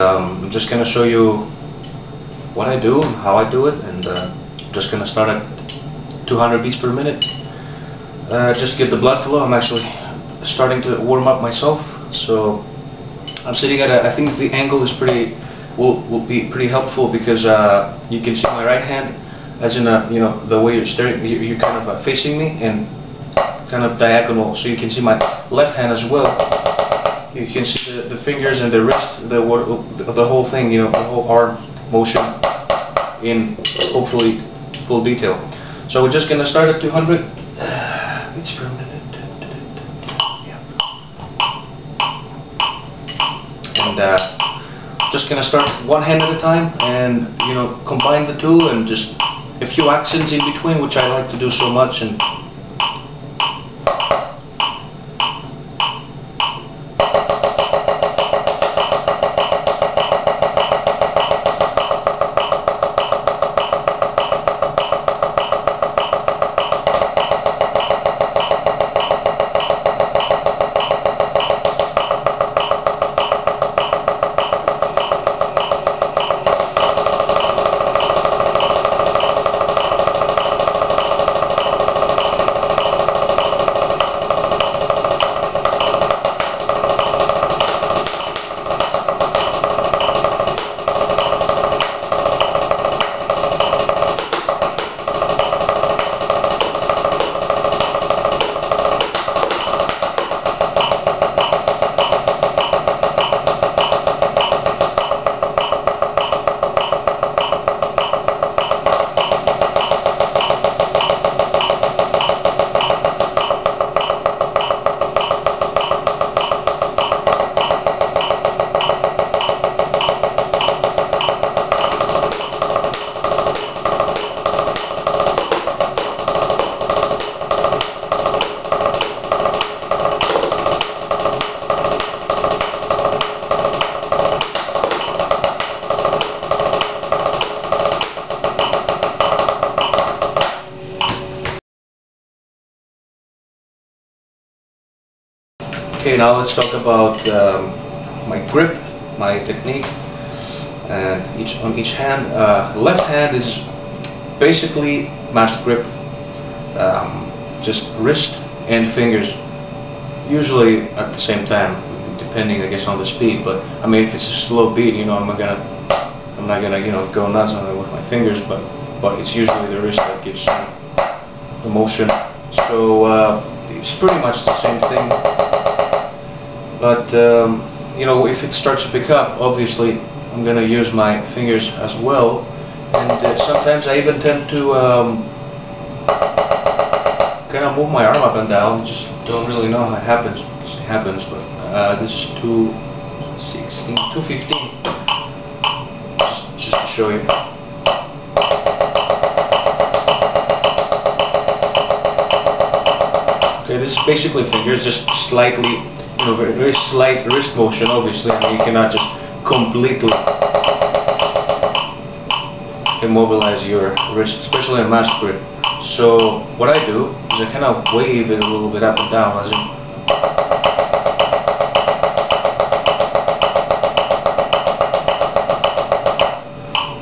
I'm just gonna show you what I do and how I do it, and I'm just gonna start at 200 beats per minute. Just to get the blood flow. I'm actually starting to warm up myself, so I'm sitting at I think the angle is will be pretty helpful, because you can see my right hand, as in the way you're staring, you're kind of facing me and kind of diagonal, so you can see my left hand as well. You can see the fingers and the wrist, the whole thing, the whole arm motion in hopefully full detail. So we're just gonna start at 200 beats per minute. Yeah. And just gonna start one hand at a time, and combine the two, and just a few accents in between, which I like to do so much. And okay, now let's talk about my grip, my technique, and on each hand. Left hand is basically matched grip, just wrist and fingers, usually at the same time, depending, I guess, on the speed. But I mean, if it's a slow beat, I'm not gonna go nuts on it with my fingers, but it's usually the wrist that gives the motion. So it's pretty much the same thing. But if it starts to pick up, obviously I'm gonna use my fingers as well, and sometimes I even tend to kind of move my arm up and down. Just don't really know how it happens. It happens, but this is 216, 215. Just to show you. Okay, this is basically fingers, just slightly. Very slight wrist motion, obviously. I mean, you cannot just completely immobilize your wrist, especially in match grip. So what I do is I kind of wave it a little bit up and down, as in.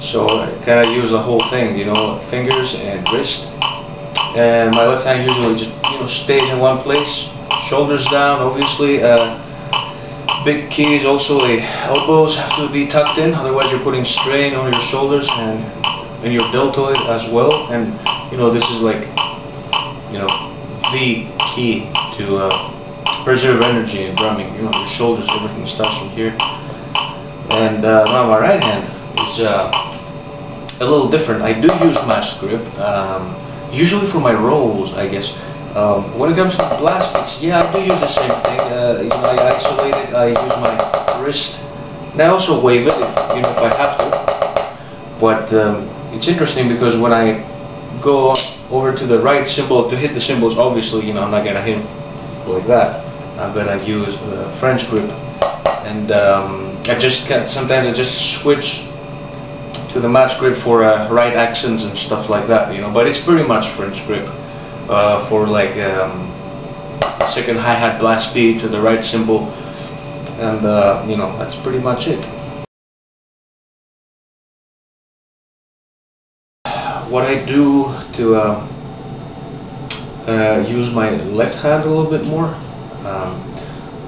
So I kind of use the whole thing, fingers and wrist. And my left hand usually just stays in one place. Shoulders down, obviously. Big keys, also the elbows have to be tucked in, otherwise you're putting strain on your shoulders and your deltoid as well. And this is like the key to preserve energy in drumming. Your shoulders, everything starts from here. And now my right hand is a little different. I do use matched grip, usually for my rolls, I guess. When it comes to blast beats, yeah, I do use the same thing. I isolate it. I use my wrist, and I also wave it if I have to. But it's interesting, because when I go over to the right cymbal to hit the cymbals, obviously, I'm not gonna hit like that. I'm gonna use the French grip, and sometimes I just switch to the match grip for right accents and stuff like that. But it's pretty much French grip. For like second hi-hat blast beats at the right cymbal, and that's pretty much it. what I do to use my left hand a little bit more.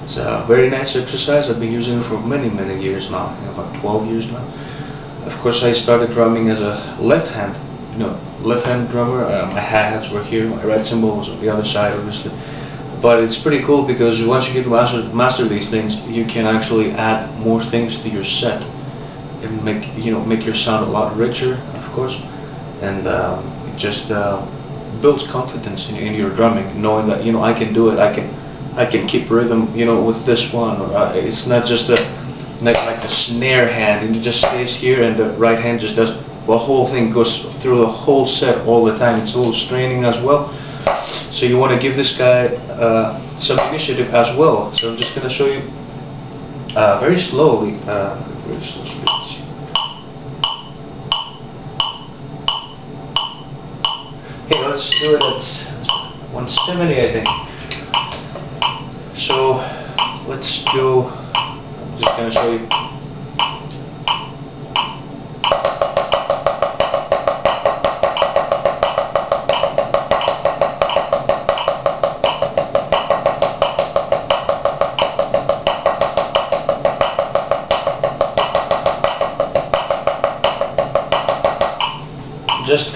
It's a very nice exercise. I've been using it for many years now, about 12 years now. Of course, I started drumming as a left hand drummer. My hi-hats were here, my right cymbal was on the other side, obviously. But it's pretty cool because once you get to master these things, you can actually add more things to your set and make your sound a lot richer, of course. And it just builds confidence in your drumming, knowing that I can do it. I can keep rhythm, with this one. Or it's not just like a snare hand and it just stays here, and the right hand just does. The whole thing goes through the whole set all the time. It's a little straining as well. So you want to give this guy some initiative as well. So I'm just going to show you very slowly. Very slow speed. Okay, let's do it at 170, I think. So let's go. I'm just going to show you.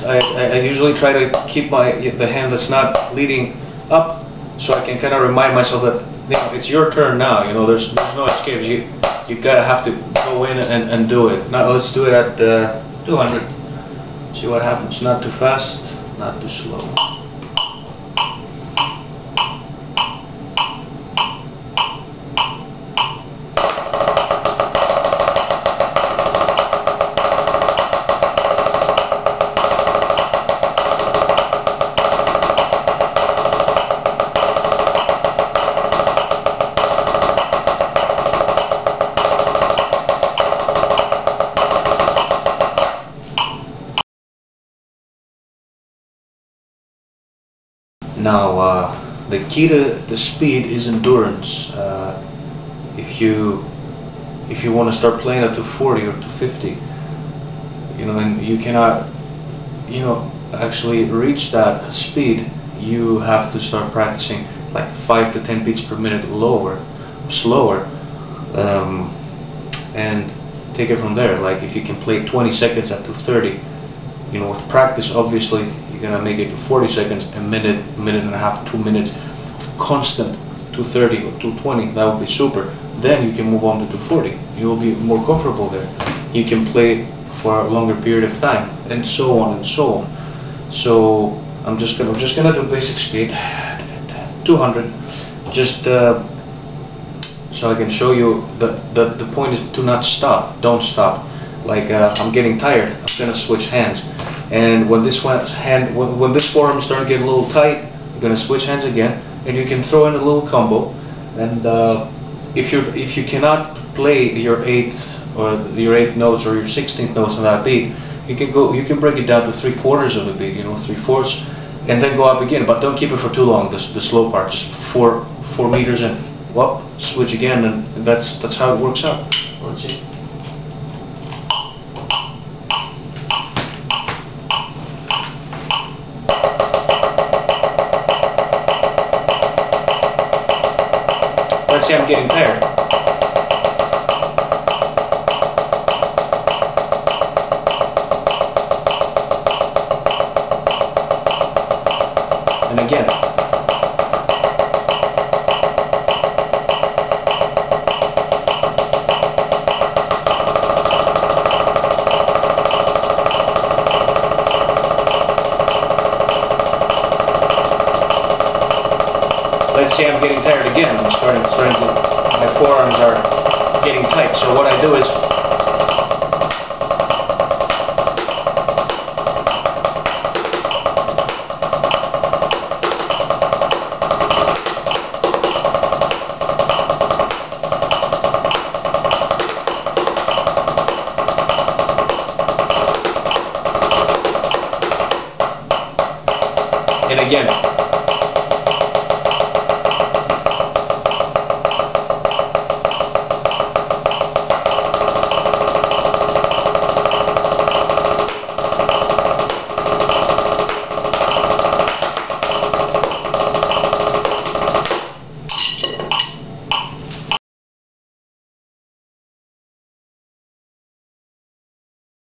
I usually try to keep the hand that's not leading up, so I can kind of remind myself that it's your turn now. There's no escape. You gotta have to go in and do it. Now let's do it at 200. See what happens. Not too fast, not too slow. Now, the key to the speed is endurance. If you want to start playing at 240 or 250, and you cannot, actually reach that speed, you have to start practicing like 5 to 10 beats per minute slower, and take it from there. Like if you can play 20 seconds at 230, with practice, obviously, you're gonna make it to 40 seconds, a minute and a half, 2 minutes, constant 230 or 220. That would be super. Then you can move on to 240. You will be more comfortable there. You can play for a longer period of time, and so on and so on. So I'm just gonna do basic speed, 200, just so I can show you that the point is to not stop. Don't stop. Like I'm getting tired, I'm gonna switch hands, and when this when this forearm is starting to get a little tight, you're gonna switch hands again, and you can throw in a little combo. And if you cannot play your eighth notes or your 16th notes on that beat, you can break it down to 3/4 of a beat, 3/4, and then go up again. But don't keep it for too long. The slow part, just 4 meters and whoop, switch again, and that's how it works out. Let's see. Let's see, I'm getting tired. And again.